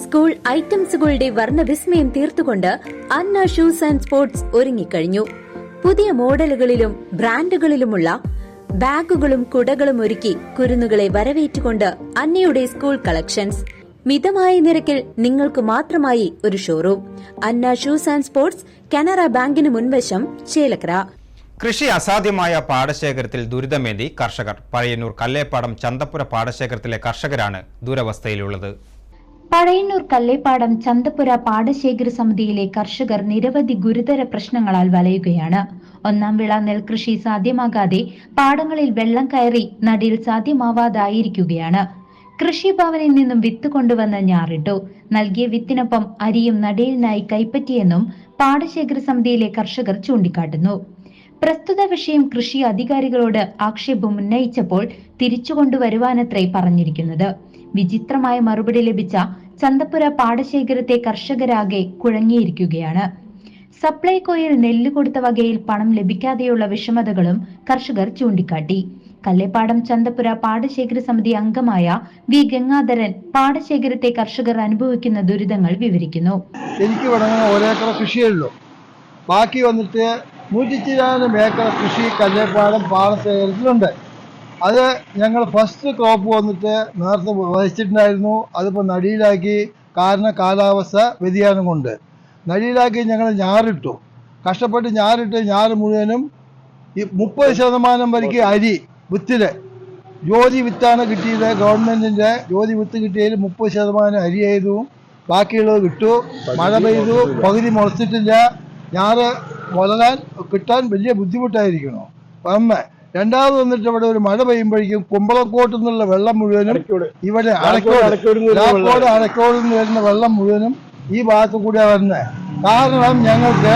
School ഐറ്റംസുകളുടെ വർണ്ണവിസ്മയം തീർത്തുകൊണ്ട് അന്ന ഷൂസ് ആൻഡ് സ്പോർട്സ് ഒരുങ്ങിക്കഴിഞ്ഞു. പുതിയ മോഡലുകളിലും ബ്രാൻഡുകളിലുമുള്ള ബാഗുകളും കുടകളും ഒരുക്കി കുരുന്നുകളെ വരവേറ്റുകൊണ്ട് അന്നയുടെ സ്കൂൾ കളക്ഷൻസ്. മിതമായ നിരക്കിൽ നിങ്ങൾക്ക് മാത്രമായി ഒരു showroom. Anna shoes and sports, Canara ബാങ്കിന് മുൻവശം, ചേലക്കര. കൃഷി അസാധ്യമായ പാടശേഖരത്തിൽ ദുരിതമേന്തി കർഷകർ. പഴയന്നൂർ കല്ലേപ്പാടം ചന്തപ്പുര പാടശേഖരത്തിലെ കർഷകരാണ് ദുരവസ്ഥയിലുള്ളത്. പഴയന്നൂർ കല്ലേപ്പാടം ചന്തപ്പുര പാടശേഖര സമിതിയിലെ കർഷകർ നിരവധി ഗുരുതര പ്രശ്നങ്ങളാൽ വലയുകയാണ്. ഒന്നാം വിള നെൽകൃഷി സാധ്യമാകാതെ പാടങ്ങളിൽ വെള്ളം കയറി നടീൽ സാധ്യമാവാതായിരിക്കുകയാണ്. കൃഷിഭവനിൽ നിന്നും വിത്ത് കൊണ്ടുവന്ന് ഞാറിട്ടു. നൽകിയ വിത്തിനൊപ്പം അരിയും നടീലിനായി കൈപ്പറ്റിയെന്നും പാടശേഖര സമിതിയിലെ കർഷകർ ചൂണ്ടിക്കാട്ടുന്നു. പ്രസ്തുത വിഷയം കൃഷി അധികാരികളോട് ആക്ഷേപം ഉന്നയിച്ചപ്പോൾ തിരിച്ചുകൊണ്ടുവരുവാനത്രേ പറഞ്ഞിരിക്കുന്നത്. വിചിത്രമായ മറുപടി ലഭിച്ച ചന്തപ്പുര പാടശേഖരത്തെ കർഷകരാകെ കുഴങ്ങിയിരിക്കുകയാണ്. സപ്ലൈകോയിൽ നെല്ല് കൊടുത്ത വകയിൽ പണം ലഭിക്കാതെയുള്ള വിഷമതകളും കർഷകർ ചൂണ്ടിക്കാട്ടി. കല്ലേപ്പാടം ചന്തപ്പുര പാടശേഖര സമിതി അംഗമായ വി ഗംഗാധരൻ പാടശേഖരത്തെ കർഷകർ അനുഭവിക്കുന്ന ദുരിതങ്ങൾ വിവരിക്കുന്നു. എനിക്ക് ഒരേക്കർ കൃഷിയുള്ളൂ. ബാക്കി വന്നിട്ട് 100 ഏക്കർ കൃഷി കല്ലേപ്പാടം പാടശേഖരത്തിലുണ്ട്. അത് ഞങ്ങൾ ഫസ്റ്റ് ക്രോപ്പ് വന്നിട്ട് നേരത്തെ വഹിച്ചിട്ടുണ്ടായിരുന്നു. അതിപ്പോൾ നടിയിലാക്കി. കാരണം കാലാവസ്ഥ വ്യതിയാനം കൊണ്ട് നടിയിലാക്കി ഞങ്ങൾ ഞാറിട്ടു. കഷ്ടപ്പെട്ട് ഞാറ് മുഴുവനും ഈ 30% വരയ്ക്ക് അരി വിത്തില് ജ്യോതി വിത്താണ് കിട്ടിയത്. ഗവൺമെൻറ്റിൻ്റെ ജ്യോതി വിത്ത് കിട്ടിയതിൽ 30% അരി ചെയ്തു. ബാക്കിയുള്ളത് വിട്ടു. മഴ പെയ്തു, പകുതി മുളച്ചിട്ടില്ല. ഞാറ് വളരാൻ കിട്ടാൻ വലിയ ബുദ്ധിമുട്ടായിരിക്കണോ. ഒന്ന് രണ്ടാമത് വന്നിട്ട് ഇവിടെ ഒരു മഴ പെയ്യുമ്പോഴേക്കും കുമ്പളക്കോട്ട് നിന്നുള്ള വെള്ളം മുഴുവനും ഇവിടെ അടക്കോട് നിന്ന് വരുന്ന വെള്ളം മുഴുവനും ഈ ഭാഗത്ത് കൂടിയാണ് വരുന്നത്. കാരണം ഞങ്ങൾക്ക്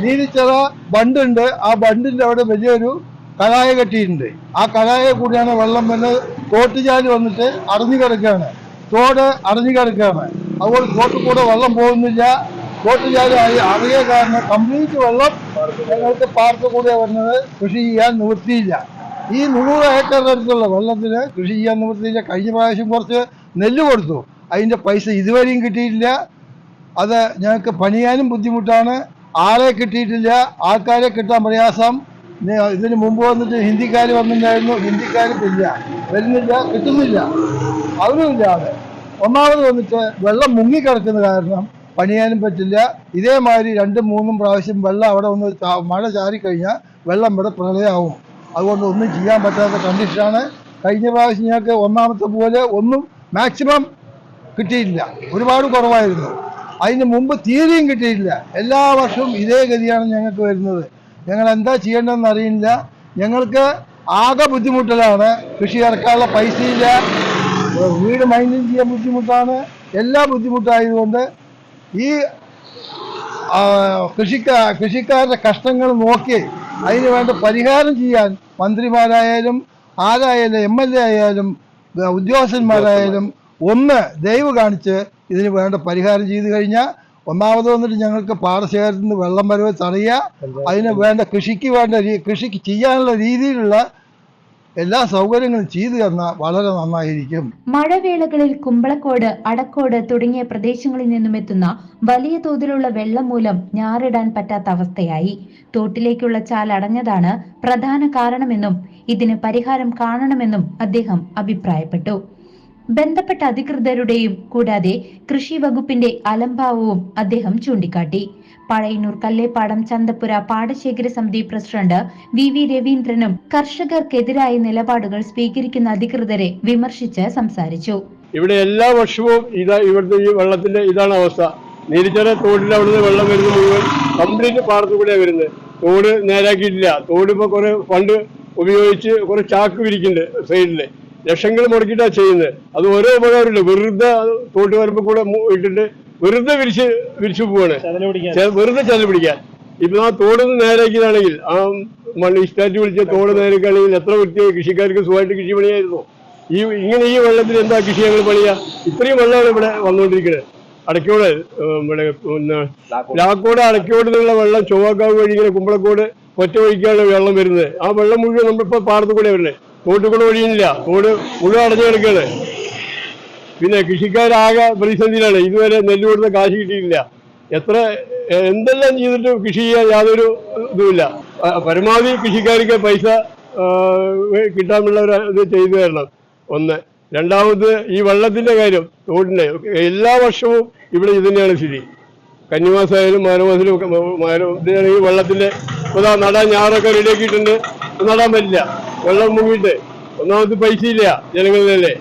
നീലിച്ചിറ ബണ്ടുണ്ട്. ആ ബണ്ടിന്റെ അവിടെ വലിയൊരു കലായ കെട്ടിയിട്ടുണ്ട്. ആ കലായ കൂടിയാണ് വെള്ളം വരുന്നത്. തോട്ടുചാല് വന്നിട്ട് അടഞ്ഞു കിടക്കുകയാണ്. തോട് അടഞ്ഞു കിടക്കുകയാണ്. അതുപോലെ തോട്ടിൽ കൂടെ വെള്ളം പോകുന്നില്ല. തോട്ടുചാല് അറിയ കാരണം കംപ്ലീറ്റ് വെള്ളം ഞങ്ങൾക്ക് പാടത്ത് കൂടെ വരുന്നത്. കൃഷി ചെയ്യാൻ നിവൃത്തിയില്ല. ഈ 100 ഏക്കറിൻ്റെ അടുത്തുള്ള വെള്ളത്തിന് കൃഷി ചെയ്യാൻ നിവൃത്തിയില്ല. കഴിഞ്ഞ പ്രാവശ്യം കുറച്ച് നെല്ല് കൊടുത്തു. അതിൻ്റെ പൈസ ഇതുവരെയും കിട്ടിയിട്ടില്ല. അത് ഞങ്ങൾക്ക് പണിയാനും ബുദ്ധിമുട്ടാണ്. ആളെ കിട്ടിയിട്ടില്ല. ആൾക്കാരെ കിട്ടാൻ പ്രയാസം. ഇതിന് മുമ്പ് വന്നിട്ട് ഹിന്ദിക്കാർ വന്നിട്ടുണ്ടായിരുന്നു. ഹിന്ദിക്കാരില്ല, വരുന്നില്ല, കിട്ടുന്നില്ല. അവരുമില്ലാതെ ഒന്നാമത് വന്നിട്ട് വെള്ളം മുങ്ങിക്കിടക്കുന്ന കാരണം പണിയാനും പറ്റില്ല. ഇതേമാതിരി 2-3 പ്രാവശ്യം വെള്ളം അവിടെ ഒന്ന് മഴ ചാറിക്കഴിഞ്ഞാൽ വെള്ളം ഇവിടെ പ്രളയമാവും. അതുകൊണ്ട് ഒന്നും ചെയ്യാൻ പറ്റാത്ത കണ്ടീഷനാണ്. കഴിഞ്ഞ പ്രാവശ്യം ഞങ്ങൾക്ക് ഒന്നാമത്തെ പോലെ ഒന്നും മാക്സിമം കിട്ടിയില്ല. ഒരുപാട് കുറവായിരുന്നു. അതിന് മുമ്പ് തീരെയും കിട്ടിയില്ല. എല്ലാ വർഷവും ഇതേ ഗതിയാണ് ഞങ്ങൾക്ക് വരുന്നത്. ഞങ്ങൾ എന്താ ചെയ്യേണ്ടതെന്ന് അറിയില്ല. ഞങ്ങൾക്ക് ആകെ ബുദ്ധിമുട്ടിലാണ്. കൃഷി ഇറക്കാനുള്ള പൈസയില്ല. വീട് മെയിൻറ്റെയിൻ ചെയ്യാൻ ബുദ്ധിമുട്ടാണ്. എല്ലാ ബുദ്ധിമുട്ടായതുകൊണ്ട് ഈ കൃഷിക്കാരുടെ കഷ്ടങ്ങൾ നോക്കി അതിന് വേണ്ട പരിഹാരം ചെയ്യാൻ മന്ത്രിമാരായാലും ആരായാലും MLA ആയാലും ഉദ്യോഗസ്ഥന്മാരായാലും ഒന്ന് ദയവ് കാണിച്ച് ഇതിന് വേണ്ട പരിഹാരം ചെയ്തു കഴിഞ്ഞാൽ ഒന്നാമത് വന്നിട്ട് ഞങ്ങൾക്ക് പാടശേഖരത്തിൽ നിന്ന് വെള്ളം വരവ് തടയുക. അതിന് വേണ്ട കൃഷിക്ക് ചെയ്യാനുള്ള രീതിയിലുള്ള എല്ലാ സൗകര്യങ്ങളും ചെയ്തു തന്നാൽ വളരെ നന്നായിരിക്കും. മഴവേളകളിൽ കുമ്പളക്കോട്, അടക്കോട് തുടങ്ങിയ പ്രദേശങ്ങളിൽ നിന്നും എത്തുന്ന വലിയ തോതിലുള്ള വെള്ളം മൂലം ഞാറിടാൻ പറ്റാത്ത അവസ്ഥയായി. തോട്ടിലേക്കുള്ള ചാൽ അടഞ്ഞതാണ് പ്രധാന കാരണമെന്നും ഇതിന് പരിഹാരം കാണണമെന്നും അദ്ദേഹം അഭിപ്രായപ്പെട്ടു. ബന്ധപ്പെട്ട അധികൃതരുടെയും കൂടാതെ കൃഷി വകുപ്പിന്റെ അലംഭാവവും അദ്ദേഹം ചൂണ്ടിക്കാട്ടി. പഴയന്നൂർ കല്ലേപ്പാടം ചന്തപ്പുര പാടശേഖര സമിതി പ്രസിഡന്റ് VV രവീന്ദ്രനും കർഷകർക്കെതിരായ നിലപാടുകൾ സ്വീകരിക്കുന്ന അധികൃതരെ വിമർശിച്ച് സംസാരിച്ചു. ഇവിടെ എല്ലാ വർഷവും ഇവിടുത്തെ ഈ വെള്ളത്തിന്റെ ഇതാണ് അവസ്ഥ. നീലിച്ചിറ തോടിന്റെ അവിടുന്ന് വെള്ളം വരുന്ന മുഴുവൻ കംപ്ലീറ്റ് പാടത്തു കൂടെയാണ് വരുന്നത്. തോട് നേരാക്കിയിട്ടില്ല. തോട് ഇപ്പോൾ കുറെ ഫണ്ട് ഉപയോഗിച്ച് കുറെ ചാക്ക് വിരിക്കുന്നുണ്ട്. സൈഡില് ലക്ഷങ്ങൾ മുടക്കിയിട്ടാണ് ചെയ്യുന്നത്. അത് ഓരോ ഉപകാരമില്ല. വെറുതെ തോട്ട് വരുമ്പോൾ കൂടെ ഇട്ടിട്ട് വെറുതെ വിരിച്ചു പോവാണ്. വെറുതെ ചതൽ പിടിക്കാൻ. ഇപ്പൊ ആ തോടൊന്ന് നേരാക്കിയതാണെങ്കിൽ ആ മണ്ണ് ഇഷ്ടാറ്റ് വിളിച്ച തോട് നേരാക്കുകയാണെങ്കിൽ എത്ര വൃത്തിയായി കൃഷിക്കാർക്ക് സുഖമായിട്ട് കൃഷി പണിയായിരുന്നു. ഈ വെള്ളത്തിൽ എന്താ കൃഷി ഞങ്ങൾ പണിയാ? ഇത്രയും വെള്ളമാണ് ഇവിടെ വന്നുകൊണ്ടിരിക്കുന്നത്. അടക്കോട് ഇവിടെ പിന്നെ ലാക്കോട് അടക്കോട് നിന്നുള്ള വെള്ളം ചൊവ്വാക്കാവ് വഴി ഇങ്ങനെ കുമ്പളക്കോട് ഒറ്റ വഴിക്കാണ് വെള്ളം വരുന്നത്. ആ വെള്ളം മുഴുവൻ നമ്മളിപ്പോൾ പാടത്തു കൂടെ വരുന്നത്. തോട്ടിൽ കൂടെ വഴിയില്ല. തോട് മുഴുവൻ അടഞ്ഞു കിടക്കുകയാണ്. പിന്നെ കൃഷിക്കാരാകെ പ്രതിസന്ധിയിലാണ്. ഇതുവരെ നെല്ല് കൊടുത്ത കാശ് കിട്ടിയിട്ടില്ല. എന്തെല്ലാം ചെയ്തിട്ട് കൃഷി ചെയ്യാൻ യാതൊരു ഇതുമില്ല. പരമാവധി കൃഷിക്കാർക്ക് പൈസ കിട്ടാനുള്ള ഒരു ഇത് ചെയ്തു തരണം. ഒന്ന്. രണ്ടാമത് ഈ വെള്ളത്തിന്റെ കാര്യം, തോടിന്റെ എല്ലാ വർഷവും ഇവിടെ ഇത് തന്നെയാണ് സ്ഥിതി. കന്നിമാസമായാലും മാനമാസത്തിലും ഈ വെള്ളത്തിന്റെ നടാൻ ഞാറൊക്കെ റെഡിയാക്കിയിട്ടുണ്ട്. നടാൻ പറ്റില്ല, വെള്ളം മുങ്ങിയിട്ട്. ഒന്നാമത് പൈസയില്ല ജനങ്ങളിലല്ലേ.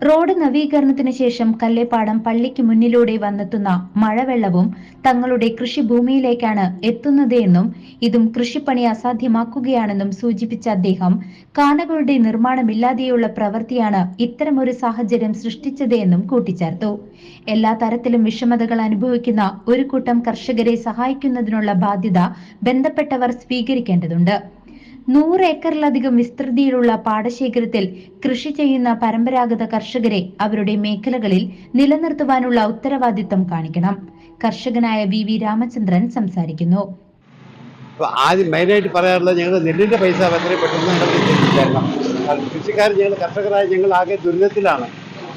റോഡ് നവീകരണത്തിന് ശേഷം കല്ലേപ്പാടം പള്ളിക്ക് മുന്നിലൂടെ വന്നെത്തുന്ന മഴവെള്ളവും തങ്ങളുടെ കൃഷിഭൂമിയിലേക്കാണ് എത്തുന്നത് എന്നും ഇതും കൃഷിപ്പണി അസാധ്യമാക്കുകയാണെന്നും സൂചിപ്പിച്ച അദ്ദേഹം കാനകളുടെ നിർമ്മാണമില്ലാതെയുള്ള പ്രവൃത്തിയാണ് ഇത്തരമൊരു സാഹചര്യം സൃഷ്ടിച്ചത് എന്നും കൂട്ടിച്ചേർത്തു. എല്ലാ തരത്തിലും വിഷമതകൾ അനുഭവിക്കുന്ന ഒരു കൂട്ടം കർഷകരെ സഹായിക്കുന്നതിനുള്ള ബാധ്യത ബന്ധപ്പെട്ടവർ സ്വീകരിക്കേണ്ടതുണ്ട്. 100 ഏക്കറിലധികം വിസ്തൃതിയിലുള്ള പാടശേഖരത്തിൽ കൃഷി ചെയ്യുന്ന പരമ്പരാഗത കർഷകരെ അവരുടെ മേഖലകളിൽ നിലനിർത്തുവാനുള്ള ഉത്തരവാദിത്തം കാണിക്കണം. കർഷകനായ വി രാമചന്ദ്രൻ സംസാരിക്കുന്നു. ആദ്യം മെയിനായിട്ട് പറയാറുള്ളത് ഞങ്ങൾ നെല്ലിന്റെ പൈസ എത്രയും പെട്ടെന്ന് തരണം. കൃഷിക്കാർ, ഞങ്ങൾ കർഷകരായ ഞങ്ങൾ ആകെ ദുരിതത്തിലാണ്.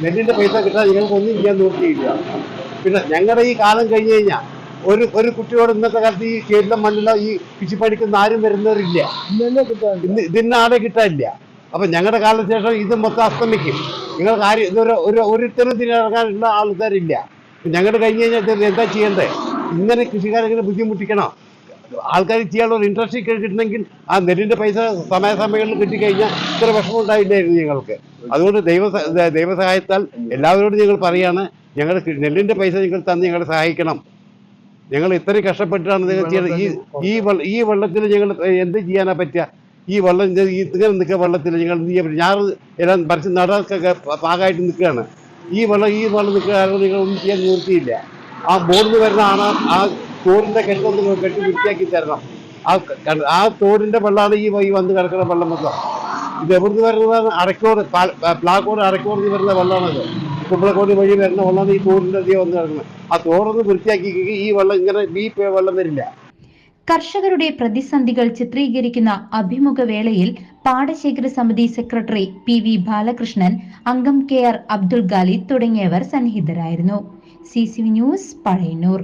നെല്ലിന്റെ പൈസ കിട്ടാൻ ഞങ്ങൾക്ക് ഒന്നും ചെയ്യാൻ നോക്കിയില്ല. പിന്നെ ഞങ്ങളുടെ ഈ കാലം കഴിഞ്ഞു കഴിഞ്ഞാൽ ഒരു കുട്ടിയോട് ഇന്നത്തെ കാലത്ത് ഈ കേരളം മണ്ണിലോ ഈ കൃഷിപ്പണിക്കൊന്നും ആരും വരുന്നവരില്ല. ഇതിനാടെ കിട്ടാനില്ല. അപ്പൊ ഞങ്ങളുടെ കാലശേഷം ഇത് മൊത്തം അസ്തമിക്കും. നിങ്ങൾക്ക് ആരും ഇതൊരു ഒരുത്തരം തിരിറങ്ങാനുള്ള ആൾക്കാരില്ല. ഞങ്ങളുടെ കഴിഞ്ഞ് കഴിഞ്ഞാൽ എന്താ ചെയ്യണ്ടേ? ഇങ്ങനെ കൃഷിക്കാരെങ്ങനെ ബുദ്ധിമുട്ടിക്കണോ? ആൾക്കാർ ചെയ്യാനുള്ള ഒരു ഇൻട്രസ്റ്റ് കിട്ടണമെങ്കിൽ ആ നെല്ലിന്റെ പൈസ സമയങ്ങളിൽ കിട്ടിക്കഴിഞ്ഞാൽ ഇത്ര വിഷമം ഉണ്ടായില്ലായിരുന്നു ഞങ്ങൾക്ക്. അതുകൊണ്ട് ദൈവസഹായത്താൽ എല്ലാവരോടും ഞങ്ങൾ പറയാണ്, ഞങ്ങൾ നെല്ലിന്റെ പൈസ നിങ്ങൾ തന്ന് ഞങ്ങളെ സഹായിക്കണം. ഞങ്ങൾ ഇത്രയും കഷ്ടപ്പെട്ടിട്ടാണ് നിങ്ങൾ ചെയ്യുന്നത്. ഈ വെള്ളത്തിൽ ഞങ്ങൾ എന്ത് ചെയ്യാനാ പറ്റുക? ഈ വെള്ളം ഇങ്ങനെ നിൽക്കുക വെള്ളത്തിൽ ഞങ്ങൾ എന്ത് ചെയ്യാൻ പറ്റും? ഞാറ് എല്ലാം പറിച്ച് നടാനൊക്കെ പാകമായിട്ട് നിൽക്കുകയാണ്. ഈ വെള്ളം നിൽക്കുക നിങ്ങൾ ഒന്നും ചെയ്യാൻ നിർത്തിയില്ല. ആ ബോർഡിൽ വരുന്ന ആ തോടിന്റെ കെട്ടൊന്ന് കെട്ടി വൃത്തിയാക്കി തരണം. ആ തോടിന്റെ വെള്ളമാണ് ഈ വന്ന് കിടക്കുന്ന വെള്ളം മൊത്തം. ഇത് എവിടുന്ന് വരുന്നതാണ്? പ്ലാക്കോട് അരക്കോട് വരുന്ന വെള്ളമാണത്. കുമ്പളക്കോട് വഴി വരുന്ന വെള്ളമാണ് ഈ തോടിന്റെ അധികം വന്ന് കിടക്കുന്നത്. ആ തോടൊന്ന് വൃത്തിയാക്കി ഈ വെള്ളം ഇങ്ങനെ വെള്ളം വരില്ല. കർഷകരുടെ പ്രതിസന്ധികൾ ചിത്രീകരിക്കുന്ന അഭിമുഖ വേളയിൽ പാടശേഖര സമിതി സെക്രട്ടറി PV ബാലകൃഷ്ണൻ, അംഗം KR അബ്ദുൾ ഖാലിദ് തുടങ്ങിയവർ സന്നിഹിതരായിരുന്നു. CCV news, Pazhayannur.